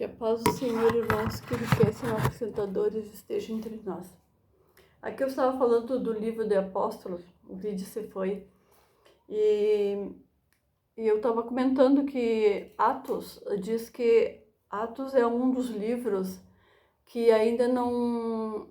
Que a paz do Senhor, irmãos, que enriquecem acrescentadores, esteja entre nós. Aqui eu estava falando do livro de Apóstolos, o vídeo se foi, e eu estava comentando que Atos diz que Atos é um dos livros que ainda não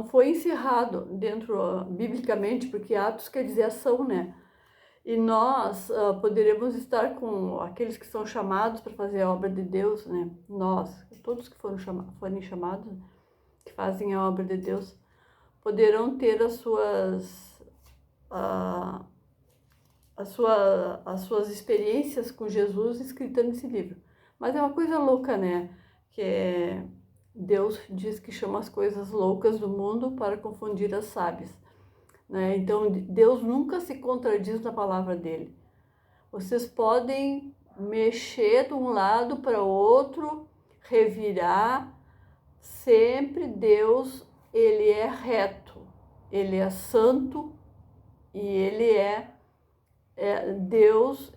foi encerrado dentro, biblicamente, porque Atos quer dizer ação, né? E nós poderemos estar com aqueles que são chamados para fazer a obra de Deus, né? Nós, todos que forem chamados, que fazem a obra de Deus, poderão ter as suas experiências com Jesus escritas nesse livro. Mas é uma coisa louca, né? Deus diz que chama as coisas loucas do mundo para confundir as sábias. Né? Então, Deus nunca se contradiz na palavra dele. Vocês podem mexer de um lado para o outro, revirar. Sempre Deus, ele é reto, ele é santo e ele Deus,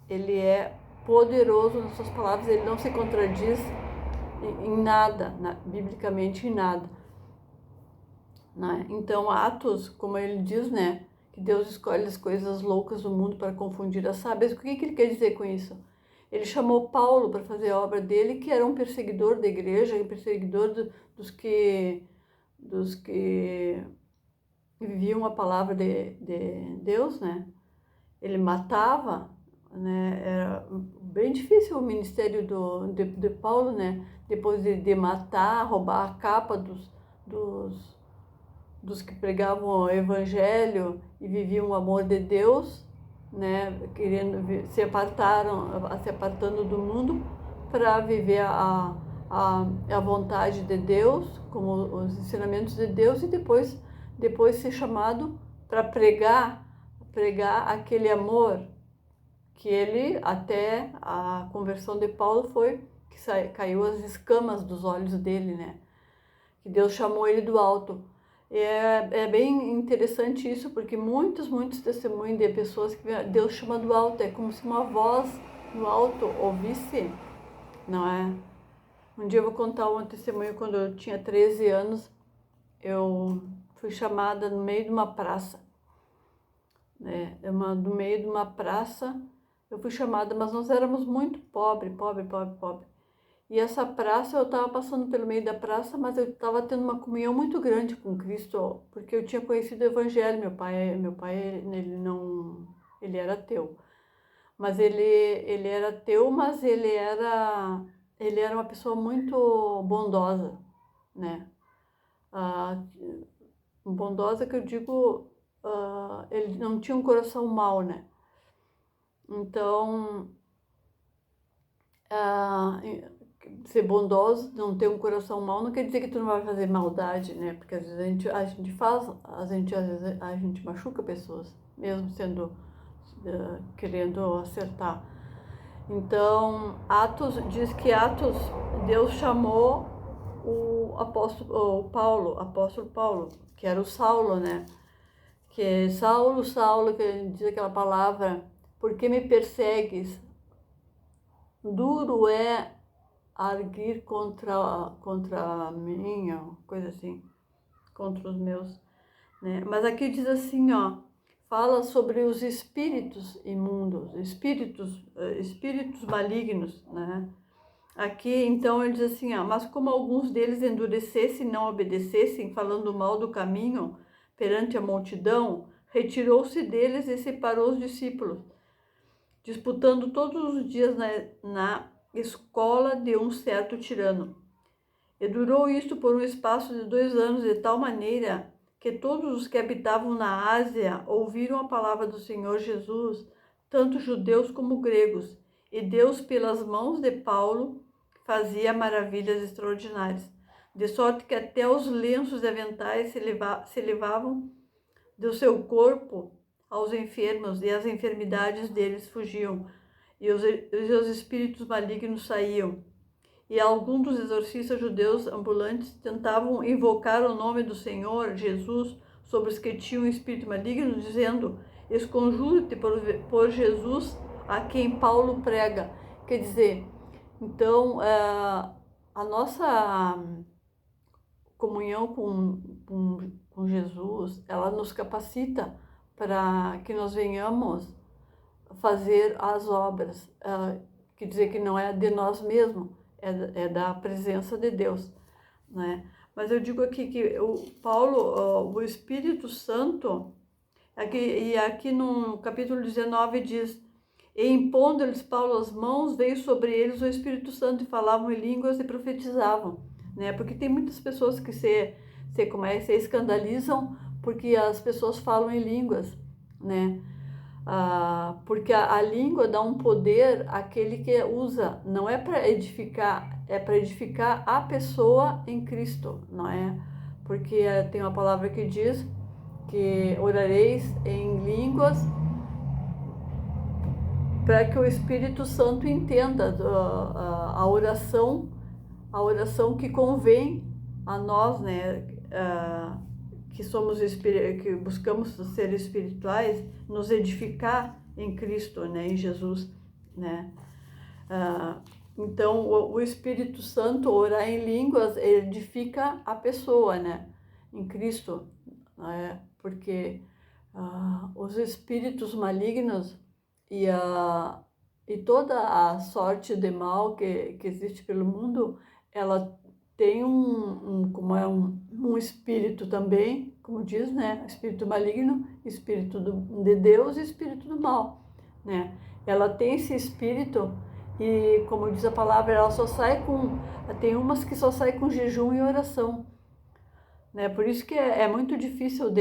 ele é poderoso nas suas palavras, ele não se contradiz em nada, biblicamente em nada. Né? Então, Atos, como ele diz, né, que Deus escolhe as coisas loucas do mundo para confundir as sábias. O que ele quer dizer com isso? Ele chamou Paulo para fazer a obra dele, que era um perseguidor da igreja, um perseguidor dos que viviam a palavra de Deus, né? Ele matava, né? Era bem difícil o ministério de Paulo, né? Depois de matar, roubar a capa dos que pregavam o evangelho e viviam o amor de Deus, né, se apartando do mundo para viver a vontade de Deus, como os ensinamentos de Deus, e depois ser chamado para pregar aquele amor que ele, até a conversão de Paulo foi que caiu as escamas dos olhos dele, né, que Deus chamou ele do alto. É bem interessante isso, porque muitos testemunhos de pessoas que Deus chama do alto, é como se uma voz no alto ouvisse, não é? Um dia eu vou contar um testemunho. Quando eu tinha 13 anos, eu fui chamada no meio de uma praça, né? No meio de uma praça, eu fui chamada, mas nós éramos muito pobre. E essa praça, eu estava passando pelo meio da praça, mas eu estava tendo uma comunhão muito grande com Cristo, porque eu tinha conhecido o Evangelho. Meu pai, ele era ateu. Mas ele era ateu, mas ele era uma pessoa muito bondosa, né? Bondosa que eu digo, ele não tinha um coração mau, né? Então, ser bondoso, não ter um coração mau, não quer dizer que tu não vai fazer maldade, né? Porque às vezes a gente machuca pessoas, mesmo sendo querendo acertar. Então, Atos diz que Deus chamou o apóstolo Paulo, que era o Saulo, né? Que é Saulo, que diz aquela palavra: por que me persegues? Duro é arguir contra mim, coisa assim, contra os meus, né? Mas aqui diz assim, ó, fala sobre os espíritos imundos, espíritos malignos, né? Aqui, então, ele diz assim, ó, mas como alguns deles endurecessem e não obedecessem, falando mal do caminho perante a multidão, retirou-se deles e separou os discípulos, disputando todos os dias na escola de um certo tirano. E durou isto por um espaço de 2 anos, de tal maneira que todos os que habitavam na Ásia ouviram a palavra do Senhor Jesus, tanto judeus como gregos, e Deus, pelas mãos de Paulo, fazia maravilhas extraordinárias, de sorte que até os lenços e aventais se levavam do seu corpo aos enfermos, e as enfermidades deles fugiam, e os espíritos malignos saíam. E alguns dos exorcistas judeus ambulantes tentavam invocar o nome do Senhor Jesus sobre os que tinham espírito maligno, dizendo: esconjuro-te por Jesus a quem Paulo prega. Quer dizer, Então, a nossa comunhão com Jesus, ela nos capacita para que nós venhamos fazer as obras. Quer dizer que não é de nós mesmos, é da presença de Deus, né? Mas eu digo aqui que o Paulo, o Espírito Santo, aqui no capítulo 19 diz: e impondo-lhes Paulo as mãos, veio sobre eles o Espírito Santo e falavam em línguas e profetizavam, né? Porque tem muitas pessoas que se escandalizam porque as pessoas falam em línguas, né? Porque a língua dá um poder àquele que usa, não é para edificar, é para edificar a pessoa em Cristo, não é? Porque tem uma palavra que diz que orareis em línguas para que o Espírito Santo entenda a oração que convém a nós, né? Que somos que buscamos ser espirituais, nos edificar em Cristo, né? Em Jesus, né? Então o Espírito Santo, orar em línguas, edifica a pessoa, né? Em Cristo, né? Porque os espíritos malignos e toda a sorte de mal que existe pelo mundo, ela tem um espírito também, como diz, né? Espírito maligno, espírito de Deus e espírito do mal, né? Ela tem esse espírito e, como diz a palavra, ela só sai tem umas que só saem com jejum e oração, né? Por isso que é muito difícil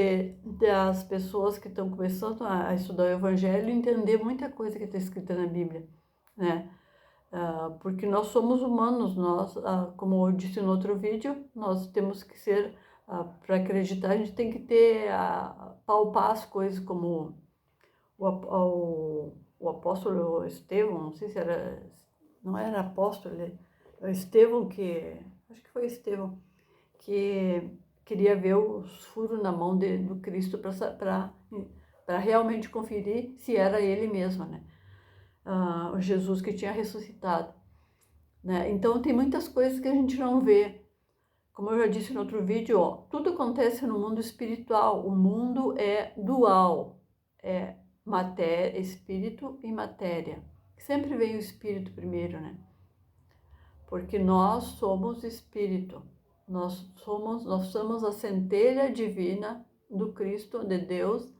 das pessoas que estão começando a estudar o Evangelho entender muita coisa que está escrita na Bíblia, né? Porque nós somos humanos, como eu disse no outro vídeo, nós temos que ser, para acreditar, a gente tem que palpar as coisas, como o apóstolo Estevão, não sei se não era apóstolo, Estevão, acho que foi Estevão, que queria ver os furos na mão do Cristo para realmente conferir se era ele mesmo, né? O Jesus que tinha ressuscitado, né? Então tem muitas coisas que a gente não vê. Como eu já disse no outro vídeo, tudo acontece no mundo espiritual. O mundo é dual, é matéria, espírito e matéria. Sempre vem o espírito primeiro, né? Porque nós somos espírito. Nós somos a centelha divina do Cristo, de Deus,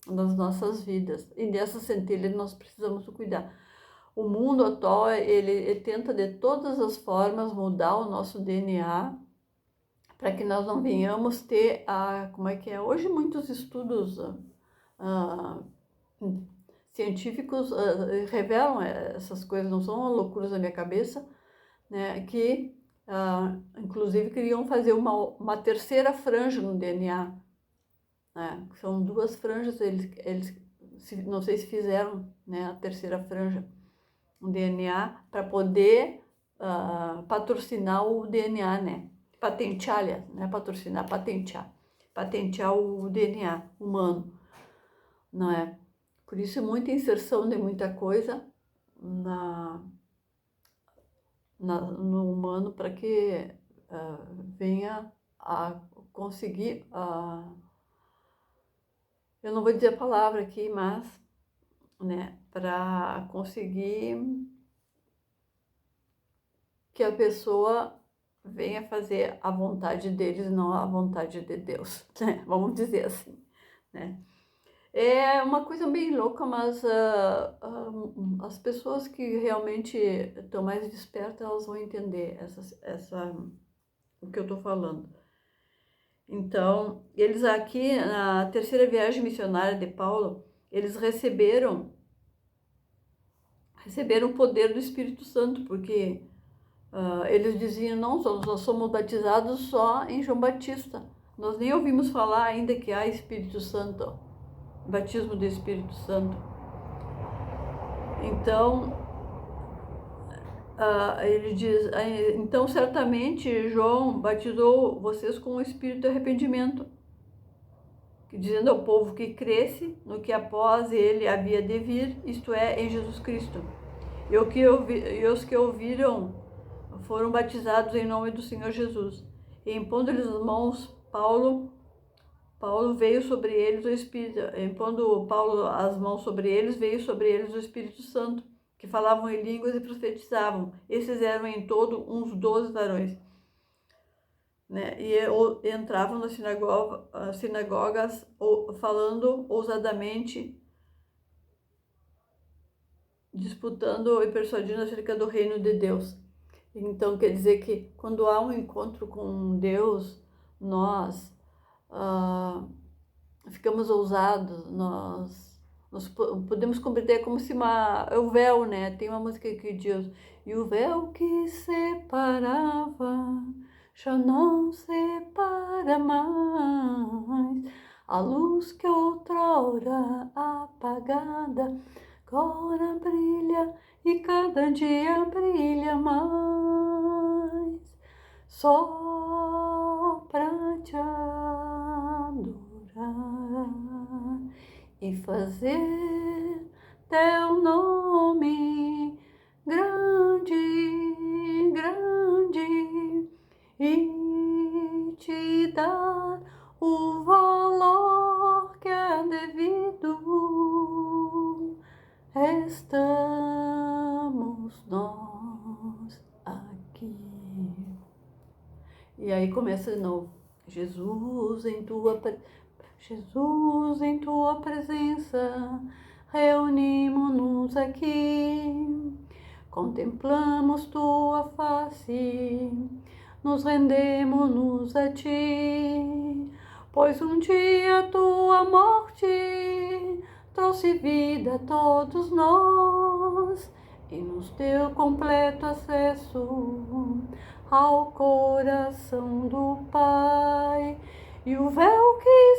nas nossas vidas. E dessa centelha nós precisamos cuidar. O mundo atual, ele tenta de todas as formas mudar o nosso DNA para que nós não venhamos ter hoje muitos estudos científicos revelam essas coisas, não são loucuras da minha cabeça, né? Que inclusive queriam fazer uma terceira franja no DNA, né? São duas franjas, eles não sei se fizeram, né, a terceira franja no DNA para poder patrocinar o DNA, né? Patentear, aliás, né? Patrocinar, patentear o DNA humano, não é? Por isso, muita inserção de muita coisa no humano para que venha a conseguir, eu não vou dizer a palavra aqui, mas, né, para conseguir que a pessoa venha fazer a vontade deles, não a vontade de Deus, né? Vamos dizer assim, né? É uma coisa bem louca, mas as pessoas que realmente estão mais despertas, elas vão entender o que eu estou falando. Então, eles aqui, na terceira viagem missionária de Paulo, eles receberam o poder do Espírito Santo, porque eles diziam, não, nós somos batizados só em João Batista. Nós nem ouvimos falar ainda que há Espírito Santo, batismo do Espírito Santo. Então, ele diz, então certamente João batizou vocês com o Espírito de arrependimento, dizendo ao povo que cresce no que após ele havia de vir, isto é, em Jesus Cristo. E os que ouviram foram batizados em nome do Senhor Jesus. E impondo-lhes as mãos, Paulo veio sobre eles o Espírito. Impondo Paulo as mãos sobre eles, veio sobre eles o Espírito Santo, que falavam em línguas e profetizavam. Esses eram em todo uns 12 varões. Né? E entravam nas sinagogas falando ousadamente, disputando e persuadindo acerca do reino de Deus. Então, quer dizer que quando há um encontro com Deus, nós ficamos ousados, nós podemos compreender como se é o véu, né? Tem uma música que diz: e o véu que separava já não separa mais, a luz que outrora apagada agora brilha e cada dia brilha mais, só pra te adorar e fazer teu nome grande, grande, e te dar o valor que é devido. Estamos nós aqui. E aí começa de novo. Jesus, em tua presença, reunimos-nos aqui. Contemplamos tua face, nos rendemos-nos a ti, pois um dia tua morte trouxe vida a todos nós e nos deu completo acesso ao coração do Pai. E o véu que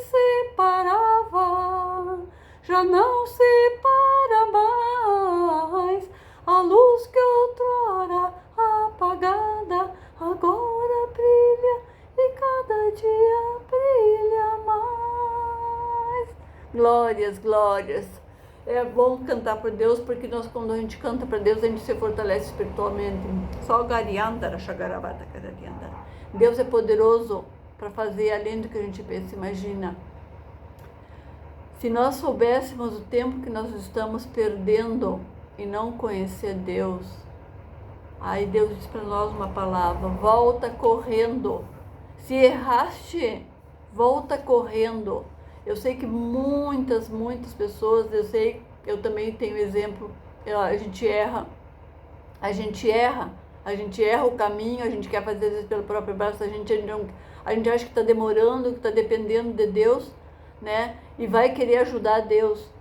separava já não separa mais, a luz que outrora apagada agora brilha e cada dia brilha mais. Glórias, glórias. É bom cantar para Deus, porque quando a gente canta para Deus, a gente se fortalece espiritualmente. Só gariandara, chagarabata, carariandara. Deus é poderoso para fazer além do que a gente pensa e imagina. Se nós soubéssemos o tempo que nós estamos perdendo e não conhecer Deus, aí Deus diz para nós uma palavra: volta correndo. Se erraste, volta correndo. Eu sei que muitas pessoas, eu também tenho exemplo, a gente erra o caminho, a gente quer fazer às vezes pelo próprio braço, a gente acha que está demorando, que está dependendo de Deus, né? E vai querer ajudar Deus,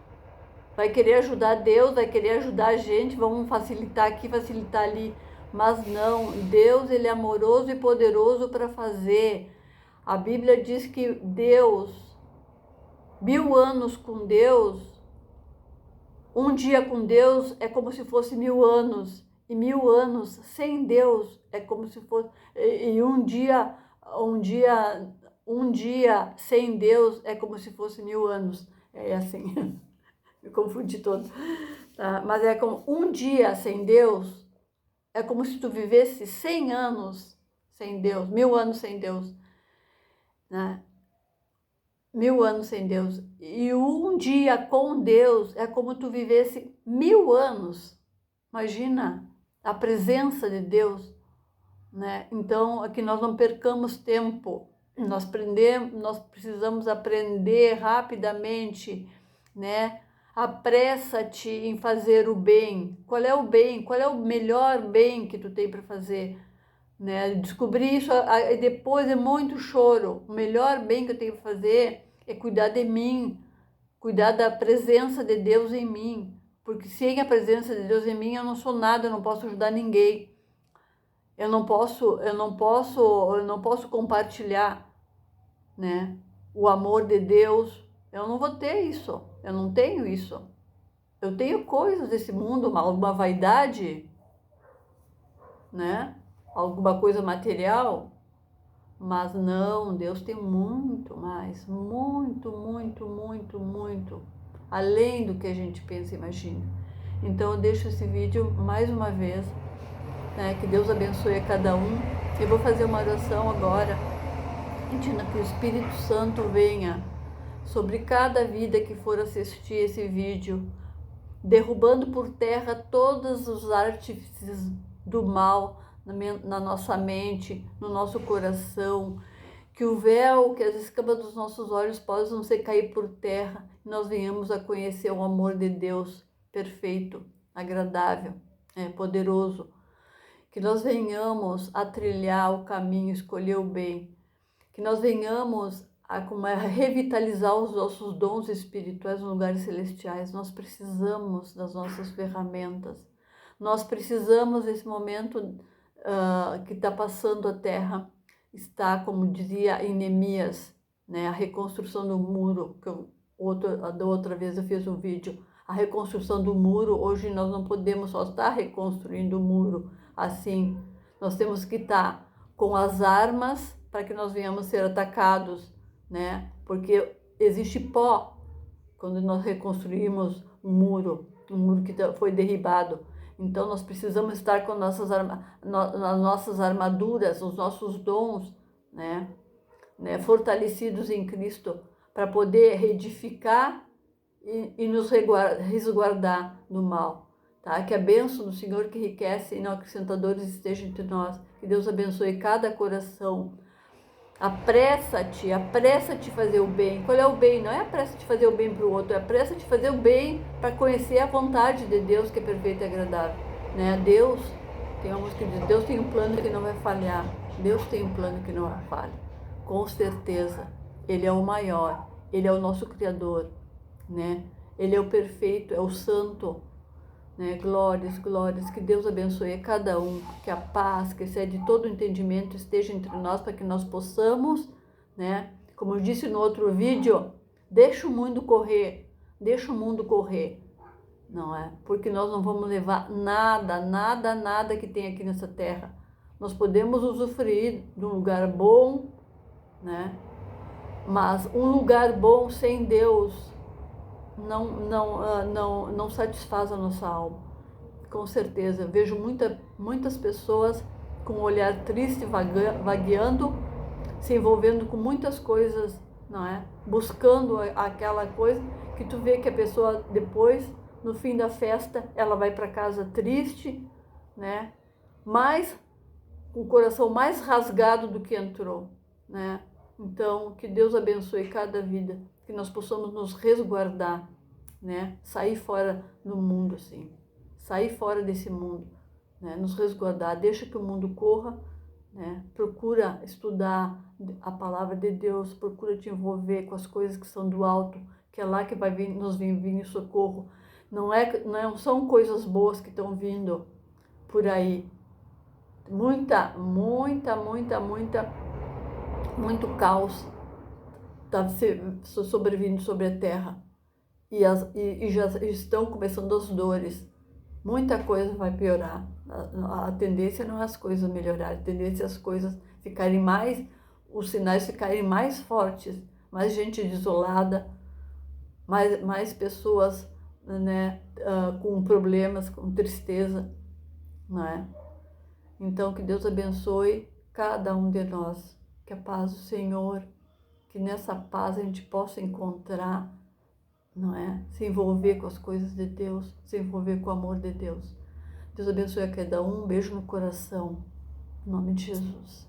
vai querer ajudar a gente, vamos facilitar aqui, facilitar ali. Mas não, Deus, ele é amoroso e poderoso para fazer. A Bíblia diz que Deus, 1000 anos com Deus, um dia com Deus é como se fosse 1000 anos, e 1000 anos sem Deus é como se fosse, e um dia sem Deus é como se fosse 1000 anos. É assim, me confundi todo. Tá? Mas é como um dia sem Deus, é como se tu vivesse 100 anos sem Deus, 1000 anos sem Deus, né? 1000 anos sem Deus. E um dia com Deus é como tu vivesse 1000 anos. Imagina a presença de Deus, né? Então, que nós não percamos tempo. Nós precisamos aprender rapidamente, né? Apressa-te em fazer o bem. Qual é o bem? Qual é o melhor bem que tu tem para fazer? Né? Descobrir isso e depois é muito choro. O melhor bem que eu tenho que fazer é cuidar de mim, cuidar da presença de Deus em mim, porque sem a presença de Deus em mim eu não sou nada, eu não posso ajudar ninguém, eu não posso compartilhar, né? O amor de Deus. Eu não vou ter isso, eu não tenho isso. Eu tenho coisas desse mundo, alguma vaidade, né? Alguma coisa material, mas não, Deus tem muito mais, muito, além do que a gente pensa e imagina. Então eu deixo esse vídeo mais uma vez, né? Que Deus abençoe a cada um. Eu vou fazer uma oração agora, pedindo que o Espírito Santo venha sobre cada vida que for assistir esse vídeo, derrubando por terra todos os artífices do mal na nossa mente, no nosso coração, que o véu, que as escamas dos nossos olhos possam ser cair por terra, e nós venhamos a conhecer o amor de Deus perfeito, agradável, poderoso, que nós venhamos a trilhar o caminho, escolher o bem, que nós venhamos a revitalizar os nossos dons espirituais nos lugares celestiais. Nós precisamos das nossas ferramentas. Nós precisamos, nesse momento que está passando a terra, está, como dizia em Neemias, né, a reconstrução do muro, que da outra vez eu fiz um vídeo, a reconstrução do muro. Hoje nós não podemos só estar reconstruindo o muro assim. Nós temos que estar com as armas para que nós venhamos ser atacados, né? Porque existe pó quando nós reconstruímos um muro que foi derribado. Então nós precisamos estar com nossas armaduras, os nossos dons, né, fortalecidos em Cristo, para poder reedificar e nos resguardar do mal. Tá? Que a bênção do Senhor que enriquece e não acrescentadores esteja entre nós. Que Deus abençoe cada coração. Apressa-te a fazer o bem. Qual é o bem? Não é a pressa de fazer o bem para o outro, é a pressa de fazer o bem para conhecer a vontade de Deus, que é perfeita e agradável. Né? Deus, tem uma música que diz, Deus tem um plano que não vai falhar. Deus tem um plano que não vai falhar. Com certeza, Ele é o maior, Ele é o nosso Criador, né? Ele é o perfeito, é o santo. Né? Glórias, glórias, que Deus abençoe a cada um, que a paz, que excede todo o entendimento, esteja entre nós para que nós possamos, né? Como eu disse no outro vídeo, deixa o mundo correr, não é? Porque nós não vamos levar nada que tem aqui nessa terra. Nós podemos usufruir de um lugar bom, né? Mas um lugar bom sem Deus não satisfaz a nossa alma. Com certeza, vejo muitas pessoas com um olhar triste, vagueando, se envolvendo com muitas coisas, não é? Buscando aquela coisa que tu vê que a pessoa depois, no fim da festa, ela vai para casa triste, né? Mas com o coração mais rasgado do que entrou, né? Então, que Deus abençoe cada vida, que nós possamos nos resguardar, né? Sair fora do mundo, assim. Sair fora desse mundo, né? Nos resguardar, deixa que o mundo corra, né? Procura estudar a palavra de Deus, procura te envolver com as coisas que são do alto, que é lá que vai nos vir em socorro. Não são coisas boas que estão vindo por aí. Muito caos está sobrevindo sobre a terra. E já estão começando as dores. Muita coisa vai piorar. A tendência não é as coisas melhorarem, a tendência é as coisas ficarem mais, os sinais ficarem mais fortes, mais gente desolada, mais pessoas, né, com problemas, com tristeza, não é? Então, que Deus abençoe cada um de nós, que a paz do Senhor, que nessa paz a gente possa encontrar, não é? Se envolver com as coisas de Deus, se envolver com o amor de Deus. Deus abençoe a cada um, um beijo no coração, em nome de Jesus.